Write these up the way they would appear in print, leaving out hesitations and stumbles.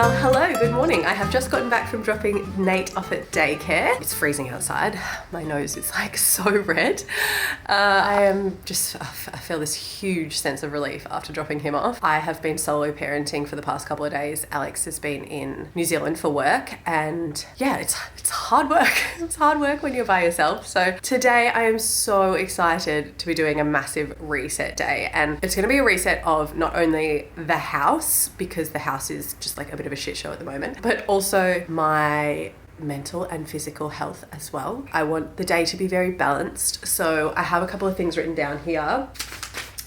Well, hello, good morning. I have just gotten back from dropping Nate off at daycare. It's freezing outside. My nose is like so red. I feel this huge sense of relief after dropping him off. I have been solo parenting for the past couple of days. Alex has been in New Zealand for work, and yeah, it's hard work. It's hard work when you're by yourself. So today I am so excited to be doing a massive reset day, and it's going to be a reset of not only the house, because the house is just like a bit of a shit show at the moment, but also my mental and physical health as well. I want the day to be very balanced, so I have a couple of things written down here.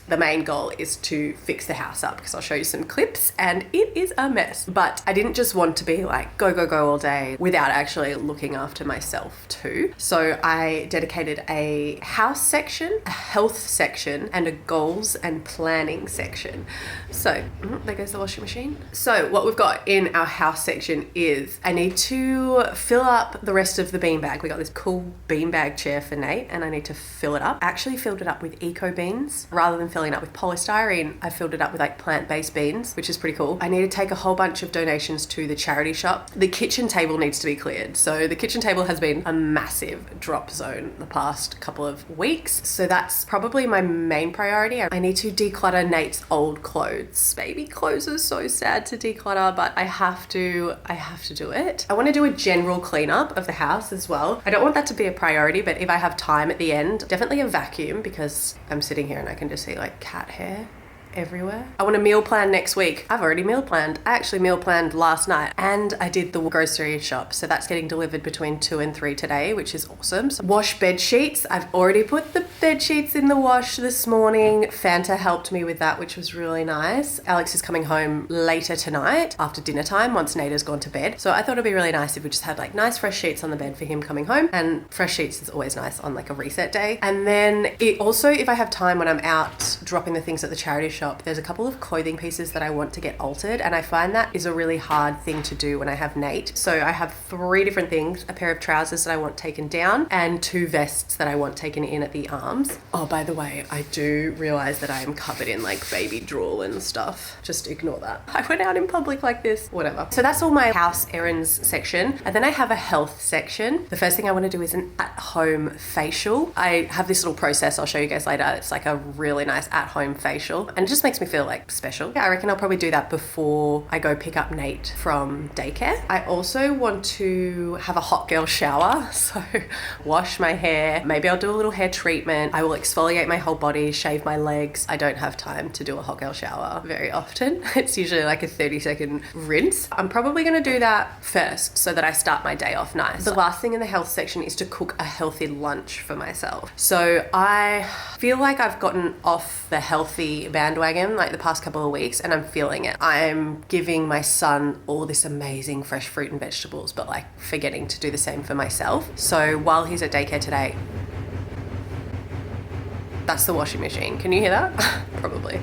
The main goal is to fix the house up, because I'll show you some clips and it is a mess. But I didn't just want to be like go all day without actually looking after myself too. So I dedicated a house section, a health section, and a goals and planning section. So there goes the washing machine. So what we've got in our house section is I need to fill up the rest of the beanbag. We got this cool beanbag chair for Nate and I need to fill it up. I actually filled it up with eco beans rather than filling it up with polystyrene. I filled it up with like plant-based beans, which is pretty cool. I need to take a whole bunch of donations to the charity shop. The kitchen table needs to be cleared. So the kitchen table has been a massive drop zone the past couple of weeks. So that's probably my main priority. I need to declutter Nate's old clothes. Baby clothes are so sad to declutter, but I have to do it. I want to do a general cleanup of the house as well. I don't want that to be a priority, but if I have time at the end, definitely a vacuum, because I'm sitting here and I can just see like cat hair everywhere. I want to meal plan next week. I've already meal planned. I actually meal planned last night, and I did the grocery shop. So that's getting delivered between 2 and 3 today, which is awesome. So wash bed sheets. I've already put the bed sheets in the wash this morning. Fanta helped me with that, which was really nice. Alex is coming home later tonight after dinner time once Nate has gone to bed. So I thought it'd be really nice if we just had like nice fresh sheets on the bed for him coming home, and fresh sheets is always nice on like a reset day. And then it also, if I have time when I'm out dropping the things at the charity shop, there's a couple of clothing pieces that I want to get altered, and I find that is a really hard thing to do when I have Nate. So I have 3 different things: a pair of trousers that I want taken down and 2 vests that I want taken in at the arms. Oh, by the way, I do realize that I am covered in like baby drool and stuff. Just ignore that. I went out in public like this, whatever. So that's all my house errands section. And then I have a health section. The first thing I want to do is an at-home facial. I have this little process I'll show you guys later. It's like a really nice at-home facial, and it just makes me feel like special. Yeah, I reckon I'll probably do that before I go pick up Nate from daycare. I also want to have a hot girl shower. So wash my hair. Maybe I'll do a little hair treatment. I will exfoliate my whole body, shave my legs. I don't have time to do a hot girl shower very often. It's usually like a 30-second rinse. I'm probably going to do that first so that I start my day off nice. The last thing in the health section is to cook a healthy lunch for myself. So I feel like I've gotten off the healthy bandwagon like the past couple of weeks, and I'm feeling it. I'm giving my son all this amazing fresh fruit and vegetables, but like forgetting to do the same for myself. So while he's at daycare today, that's the washing machine. Can you hear that? Probably.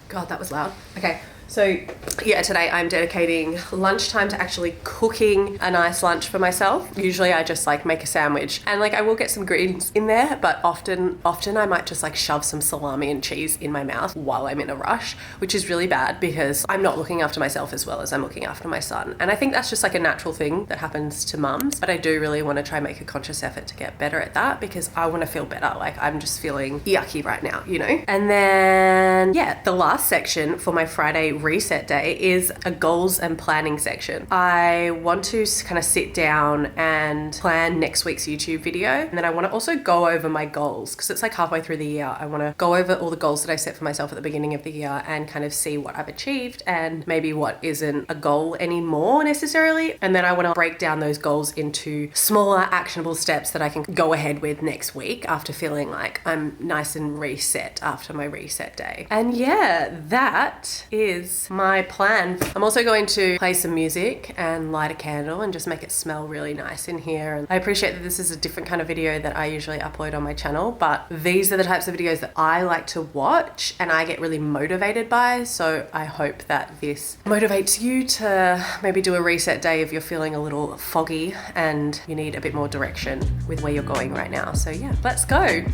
God, that was loud. Okay. So yeah, today I'm dedicating lunchtime to actually cooking a nice lunch for myself. Usually I just like make a sandwich, and like I will get some greens in there, but often I might just like shove some salami and cheese in my mouth while I'm in a rush, which is really bad because I'm not looking after myself as well as I'm looking after my son. And I think that's just like a natural thing that happens to mums, but I do really want to try and make a conscious effort to get better at that, because I want to feel better. Like I'm just feeling yucky right now, you know? And then yeah, the last section for my Friday reset day is a goals and planning section. I want to kind of sit down and plan next week's YouTube video, and then I want to also go over my goals, because it's like halfway through the year. I want to go over all the goals that I set for myself at the beginning of the year and kind of see what I've achieved and maybe what isn't a goal anymore necessarily. And then I want to break down those goals into smaller actionable steps that I can go ahead with next week after feeling like I'm nice and reset after my reset day. And yeah, that is my plan. I'm also going to play some music and light a candle and just make it smell really nice in here. And I appreciate that this is a different kind of video that I usually upload on my channel, but these are the types of videos that I like to watch and I get really motivated by. So I hope that this motivates you to maybe do a reset day if you're feeling a little foggy and you need a bit more direction with where you're going right now. So yeah, let's go.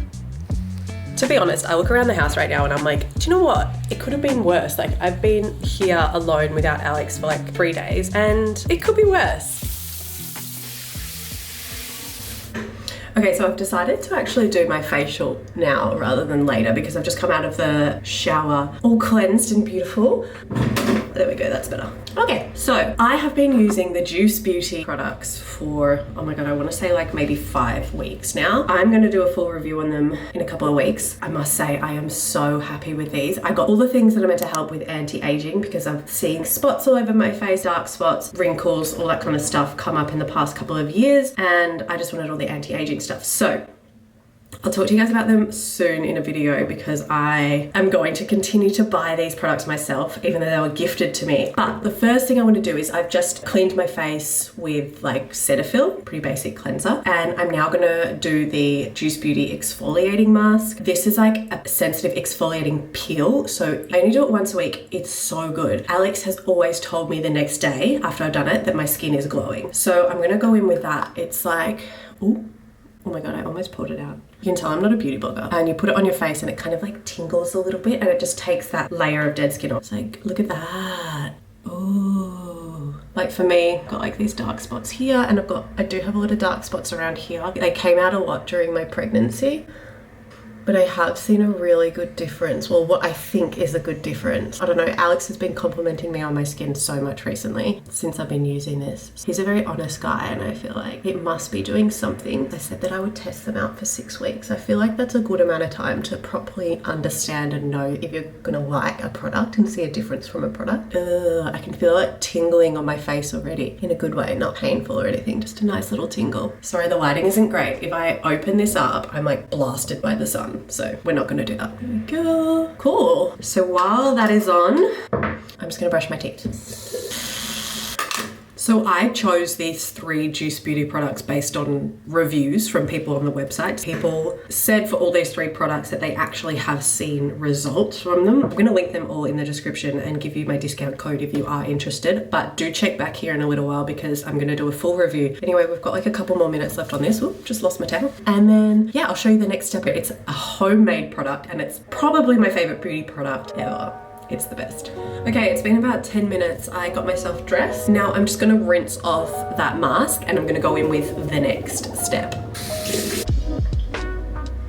To be honest, I look around the house right now and I'm like, do you know what? It could have been worse. Like, I've been here alone without Alex for like 3 days and it could be worse. Okay, so I've decided to actually do my facial now rather than later because I've just come out of the shower all cleansed and beautiful. There we go, that's better. Okay, so I have been using the Juice Beauty products for, oh my God, I wanna say like maybe 5 weeks now. I'm gonna do a full review on them in a couple of weeks. I must say, I am so happy with these. I got all the things that are meant to help with anti-aging because I'm seeing spots all over my face, dark spots, wrinkles, all that kind of stuff come up in the past couple of years. And I just wanted all the anti-aging stuff. So I'll talk to you guys about them soon in a video because I am going to continue to buy these products myself, even though they were gifted to me. But the first thing I want to do is I've just cleaned my face with like Cetaphil, pretty basic cleanser. And I'm now gonna do the Juice Beauty exfoliating mask. This is like a sensitive exfoliating peel. So I only do it once a week. It's so good. Alex has always told me the next day after I've done it that my skin is glowing. So I'm gonna go in with that. It's like, ooh. Oh my God, I almost pulled it out. You can tell I'm not a beauty blogger. And you put it on your face and it kind of like tingles a little bit and it just takes that layer of dead skin off. It's like, look at that. Ooh. Like for me, I've got like these dark spots here and I do have a lot of dark spots around here. They came out a lot during my pregnancy. But I have seen a really good difference. Well, what I think is a good difference. I don't know, Alex has been complimenting me on my skin so much recently since I've been using this. He's a very honest guy and I feel like it must be doing something. I said that I would test them out for 6 weeks. I feel like that's a good amount of time to properly understand and know if you're gonna like a product and see a difference from a product. I can feel it tingling on my face already in a good way, not painful or anything, just a nice little tingle. Sorry, the lighting isn't great. If I open this up, I'm like blasted by the sun. So we're not gonna do that. There we go. Cool. So while that is on, I'm just gonna brush my teeth. So I chose these 3 Juice Beauty products based on reviews from people on the website. People said for all these 3 products that they actually have seen results from them. I'm gonna link them all in the description and give you my discount code if you are interested, but do check back here in a little while because I'm gonna do a full review. Anyway, we've got like a couple more minutes left on this. Oop, just lost my towel. And then, yeah, I'll show you the next step. It's a homemade product and it's probably my favorite beauty product ever. It's the best. Okay, it's been about 10 minutes. I got myself dressed. Now I'm just gonna rinse off that mask and I'm gonna go in with the next step.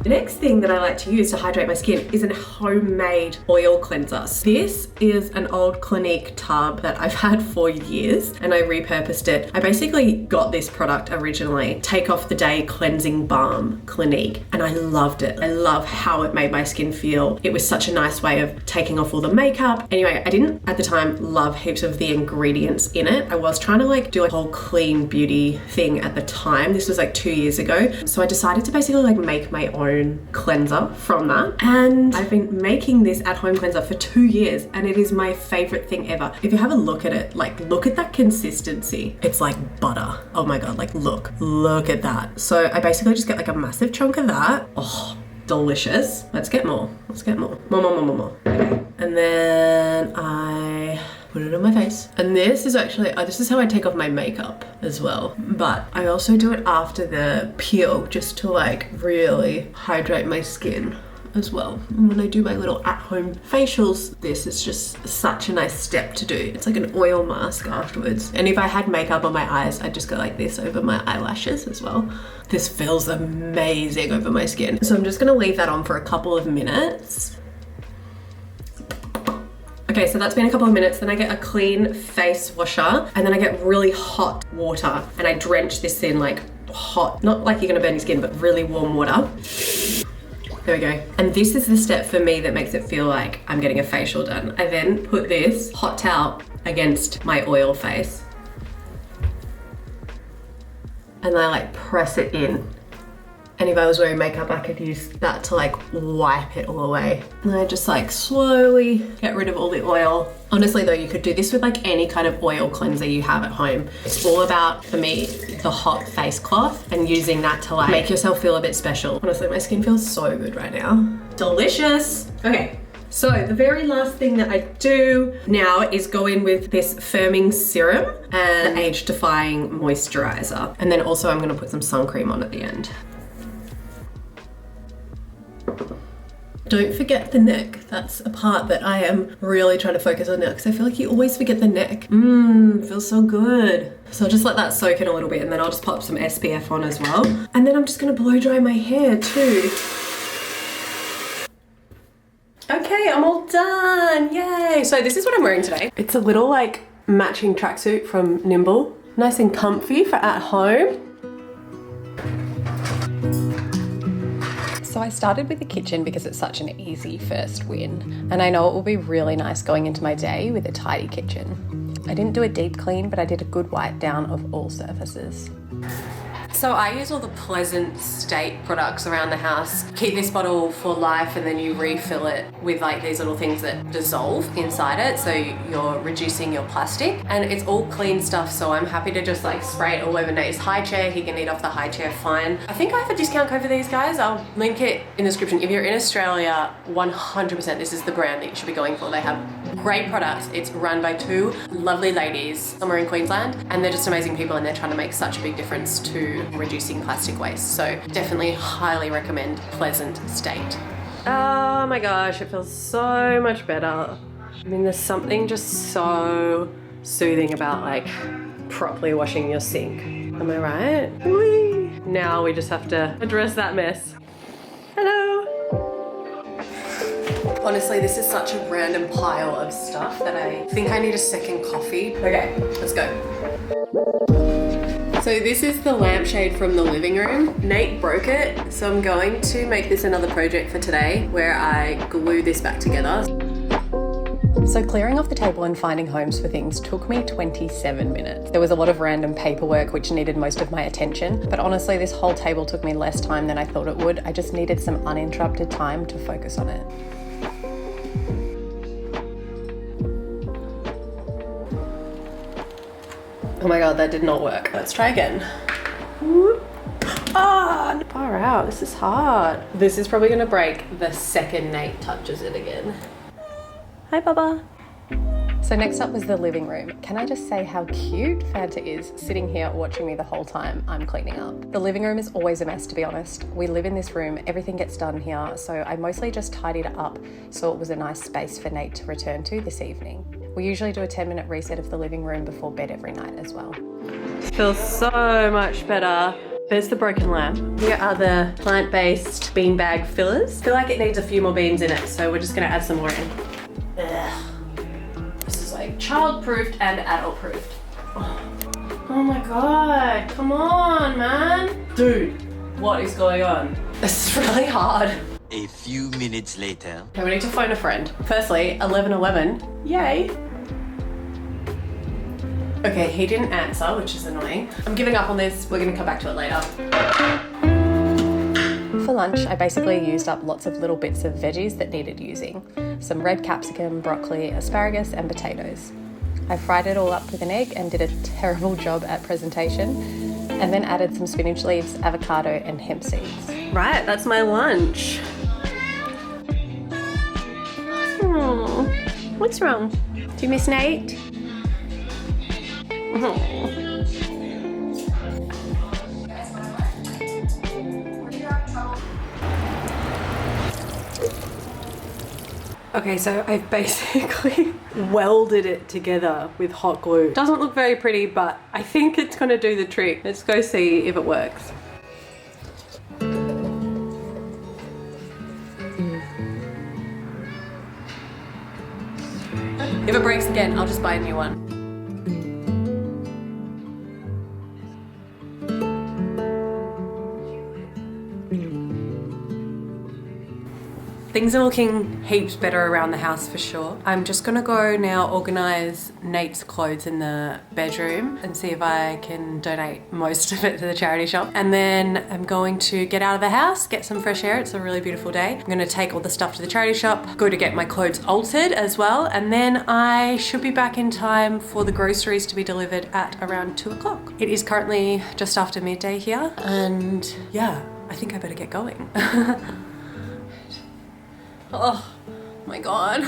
The next thing that I like to use to hydrate my skin is a homemade oil cleanser. This is an old Clinique tub that I've had for years and I repurposed it. I basically got this product originally, Take Off the Day Cleansing Balm Clinique, and I loved it. I love how it made my skin feel. It was such a nice way of taking off all the makeup. Anyway, I didn't at the time love heaps of the ingredients in it. I was trying to like do a whole clean beauty thing at the time. This was like 2 years ago. So I decided to basically like make my own cleanser from that, and I've been making this at-home cleanser for 2 years and it is my favorite thing ever. If you have a look at it, like look at that consistency. It's like butter. Oh my God, like look at that. So I basically just get like a massive chunk of that. Oh, delicious. Let's get more. Let's get more. More. Okay. And then I put it on my face. And this is actually, this is how I take off my makeup as well. But I also do it after the peel just to like really hydrate my skin as well. And when I do my little at-home facials, this is just such a nice step to do. It's like an oil mask afterwards. And if I had makeup on my eyes, I'd just go like this over my eyelashes as well. This feels amazing over my skin. So I'm just gonna leave that on for a couple of minutes. Okay, so that's been a couple of minutes. Then I get a clean face washer and then I get really hot water and I drench this in like hot, not like you're gonna burn your skin, but really warm water. There we go. And this is the step for me that makes it feel like I'm getting a facial done. I then put this hot towel against my oil face and I like press it in. And if I was wearing makeup, I could use that to like wipe it all away. And I just like slowly get rid of all the oil. Honestly though, you could do this with like any kind of oil cleanser you have at home. It's all about, for me, the hot face cloth and using that to like make yourself feel a bit special. Honestly, my skin feels so good right now. Delicious. Okay. So the very last thing that I do now is go in with this firming serum and age defying moisturizer. And then also I'm gonna put some sun cream on at the end. Don't forget the neck. That's a part that I am really trying to focus on now because I feel like you always forget the neck. Feels so good. So I'll just let that soak in a little bit and then I'll just pop some SPF on as well. And then I'm just gonna blow dry my hair too. Okay, I'm all done, yay. So this is what I'm wearing today. It's a little like matching tracksuit from Nimble. Nice and comfy for at home. So I started with the kitchen because it's such an easy first win. And I know it will be really nice going into my day with a tidy kitchen. I didn't do a deep clean, but I did a good wipe down of all surfaces. So I use all the Pleasant State products around the house. Keep this bottle for life and then you refill it with like these little things that dissolve inside it. So you're reducing your plastic and it's all clean stuff. So I'm happy to just like spray it all over Nate's high chair. He can eat off the high chair fine. I think I have a discount code for these guys. I'll link it in the description. If you're in Australia, 100% this is the brand that you should be going for. They have great products. It's run by two lovely ladies somewhere in Queensland and they're just amazing people and they're trying to make such a big difference to reducing plastic waste. So definitely highly recommend Pleasant State. Oh my gosh, it feels so much better. I mean, there's something just so soothing about like properly washing your sink. Am I right? Whee! Now we just have to address that mess. Hello. Honestly, this is such a random pile of stuff that I think I need a second coffee. Okay, let's go. So this is the lampshade from the living room. Nate broke it, so I'm going to make this another project for today where I glue this back together. So clearing off the table and finding homes for things took me 27 minutes. There was a lot of random paperwork which needed most of my attention, but honestly this whole table took me less time than I thought it would. I just needed some uninterrupted time to focus on it. Oh my god, that did not work. Let's try again. Whoop. Ah, far out, this is hard. This is probably gonna break the second Nate touches it again. Hi, Bubba. So next up was the living room. Can I just say how cute Fanta is sitting here watching me the whole time I'm cleaning up. The living room is always a mess, to be honest. We live in this room, everything gets done here, so I mostly just tidied it up so it was a nice space for Nate to return to this evening. We usually do a 10-minute reset of the living room before bed every night as well. Feels so much better. There's the broken lamp. Here are the plant-based beanbag fillers. I feel like it needs a few more beans in it, so we're just gonna add some more in. Ugh. This is like child-proofed and adult-proofed. Oh my god, come on, man. Dude, what is going on? This is really hard. A few minutes later. Okay, we need to phone a friend. Firstly, 1111. Yay. Okay, he didn't answer, which is annoying. I'm giving up on this. We're gonna come back to it later. For lunch, I basically used up lots of little bits of veggies that needed using. Some red capsicum, broccoli, asparagus, and potatoes. I fried it all up with an egg and did a terrible job at presentation, and then added some spinach leaves, avocado, and hemp seeds. Right, that's my lunch. Oh, what's wrong? Do you miss Nate? Oh. Okay, so I've basically welded it together with hot glue. Doesn't look very pretty, but I think it's gonna do the trick. Let's go see if it works. If it breaks again, I'll just buy a new one. Things are looking heaps better around the house for sure. I'm just gonna go now organize Nate's clothes in the bedroom and see if I can donate most of it to the charity shop. And then I'm going to get out of the house, get some fresh air. It's a really beautiful day. I'm gonna take all the stuff to the charity shop, go to get my clothes altered as well. And then I should be back in time for the groceries to be delivered at around 2 o'clock. It is currently just after midday here. And yeah, I think I better get going. Oh my god,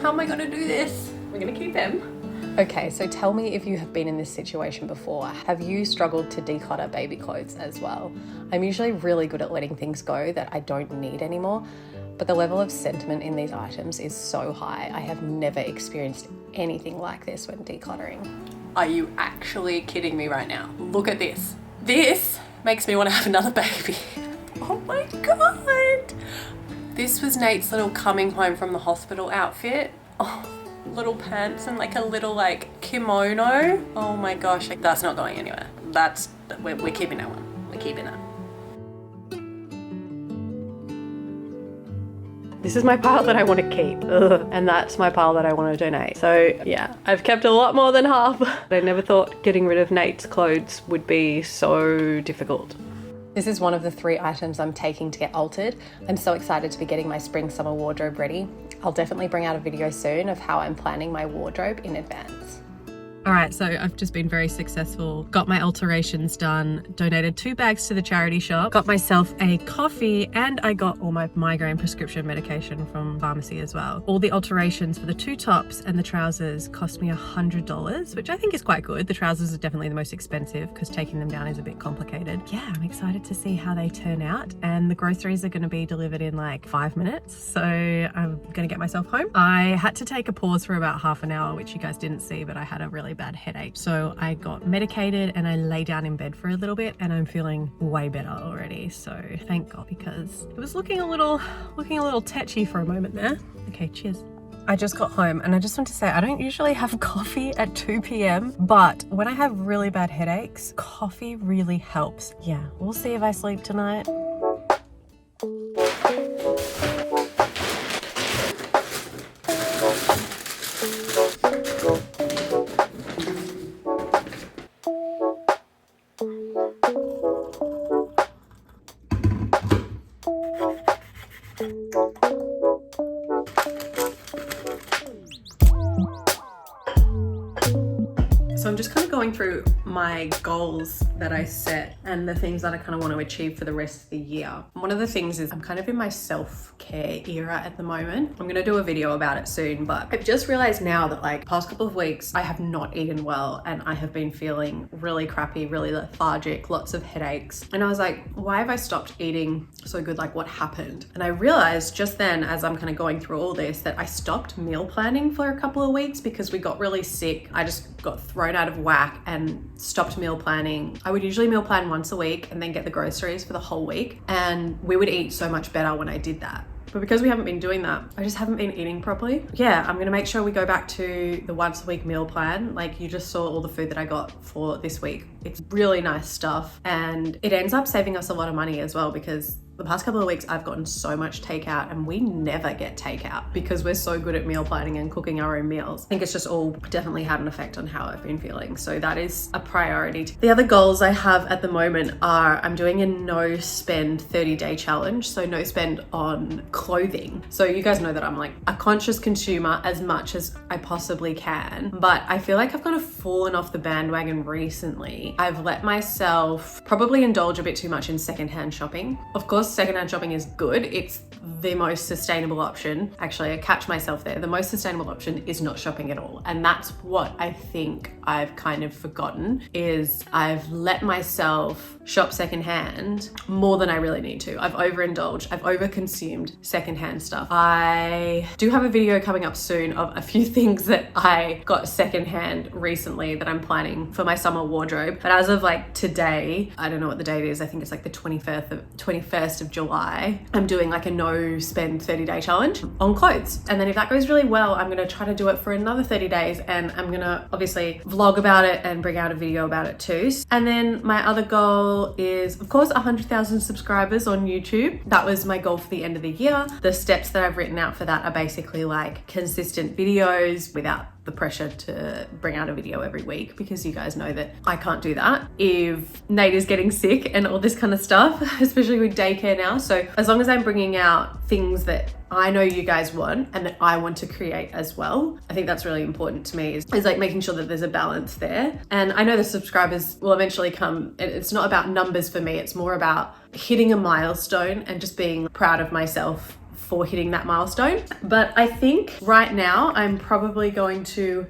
how am I gonna do this? We're gonna keep them. Okay, so tell me if you have been in this situation before. Have you struggled to declutter baby clothes as well? I'm usually really good at letting things go that I don't need anymore, but the level of sentiment in these items is so high. I have never experienced anything like this when decluttering. Are you actually kidding me right now? Look at this. This makes me want to have another baby. Oh my God. This was Nate's little coming home from the hospital outfit. Oh, little pants and like a little like kimono. Oh my gosh, that's not going anywhere. We're keeping that one. We're keeping that. This is my pile that I want to keep. Ugh. And that's my pile that I want to donate. So yeah, I've kept a lot more than half. I never thought getting rid of Nate's clothes would be so difficult. This is one of the 3 items I'm taking to get altered. I'm so excited to be getting my spring summer wardrobe ready. I'll definitely bring out a video soon of how I'm planning my wardrobe in advance. All right, so I've just been very successful. Got my alterations done, donated 2 bags to the charity shop, got myself a coffee, and I got all my migraine prescription medication from pharmacy as well. All the alterations for the 2 tops and the trousers cost me $100, which I think is quite good. The trousers are definitely the most expensive because taking them down is a bit complicated. Yeah, I'm excited to see how they turn out, and the groceries are gonna be delivered in like 5 minutes, so I'm gonna get myself home. I had to take a pause for about half an hour, which you guys didn't see, but I had a really bad headache. So I got medicated and I lay down in bed for a little bit and I'm feeling way better already. So thank God, because it was looking a little tetchy for a moment there. Okay, cheers. I just got home and I just want to say I don't usually have coffee at 2 p.m, but when I have really bad headaches, coffee really helps. Yeah, we'll see if I sleep tonight. So I'm just kind of going through my goals that I set and the things that I kind of want to achieve for the rest of the year. One of the things is I'm kind of in my self-care era at the moment. I'm going to do a video about it soon, but I've just realized now that like past couple of weeks I have not eaten well and I have been feeling really crappy, really lethargic, lots of headaches. And I was like, why have I stopped eating so good? Like what happened? And I realized just then as I'm kind of going through all this that I stopped meal planning for a couple of weeks because we got really sick. I just got thrown out of whack and stopped meal planning. I would usually meal plan once a week and then get the groceries for the whole week. And we would eat so much better when I did that. But because we haven't been doing that, I just haven't been eating properly. Yeah, I'm gonna make sure we go back to the once a week meal plan. Like you just saw all the food that I got for this week. It's really nice stuff. And it ends up saving us a lot of money as well because the past couple of weeks I've gotten so much takeout and we never get takeout because we're so good at meal planning and cooking our own meals. I think it's just all definitely had an effect on how I've been feeling. So that is a priority. The other goals I have at the moment are I'm doing a no spend 30-day challenge. So no spend on clothing. So you guys know that I'm like a conscious consumer as much as I possibly can, but I feel like I've kind of fallen off the bandwagon recently. I've let myself probably indulge a bit too much in secondhand shopping. Of course, secondhand shopping is good. It's the most sustainable option. Actually, I catch myself there. The most sustainable option is not shopping at all. And that's what I think I've kind of forgotten is I've let myself shop secondhand more than I really need to. I've overindulged. I've overconsumed secondhand stuff. I do have a video coming up soon of a few things that I got secondhand recently that I'm planning for my summer wardrobe. But as of like today, I don't know what the date is. I think it's like the 21st of July. I'm doing like a no spend 30-day challenge on clothes. And then if that goes really well, I'm gonna try to do it for another 30 days and I'm gonna obviously vlog about it and bring out a video about it too. And then my other goal is of course 100,000 subscribers on YouTube. That was my goal for the end of the year. The steps that I've written out for that are basically like consistent videos without the pressure to bring out a video every week because you guys know that I can't do that if Nate is getting sick and all this kind of stuff, especially with daycare now. So as long as I'm bringing out things that I know you guys want and that I want to create as well, I think that's really important to me is like making sure that there's a balance there. And I know the subscribers will eventually come. It's not about numbers for me. It's more about hitting a milestone and just being proud of myself for hitting that milestone. But I think right now I'm probably going to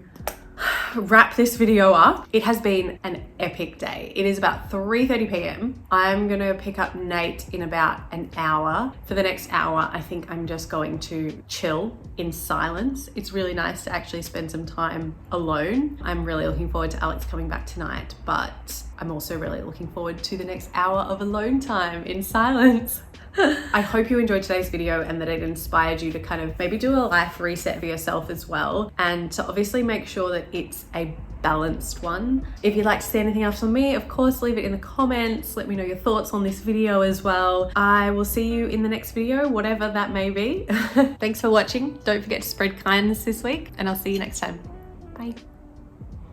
wrap this video up. It has been an epic day. It is about 3:30 p.m. I'm gonna pick up Nate in about an hour. For the next hour, I think I'm just going to chill in silence. It's really nice to actually spend some time alone. I'm really looking forward to Alex coming back tonight, but I'm also really looking forward to the next hour of alone time in silence. I hope you enjoyed today's video and that it inspired you to kind of maybe do a life reset for yourself as well, and to obviously make sure that it's a balanced one. If you'd like to see anything else from me, of course, leave it in the comments. Let me know your thoughts on this video as well. I will see you in the next video, whatever that may be. Thanks for watching. Don't forget to spread kindness this week, and I'll see you next time. Bye.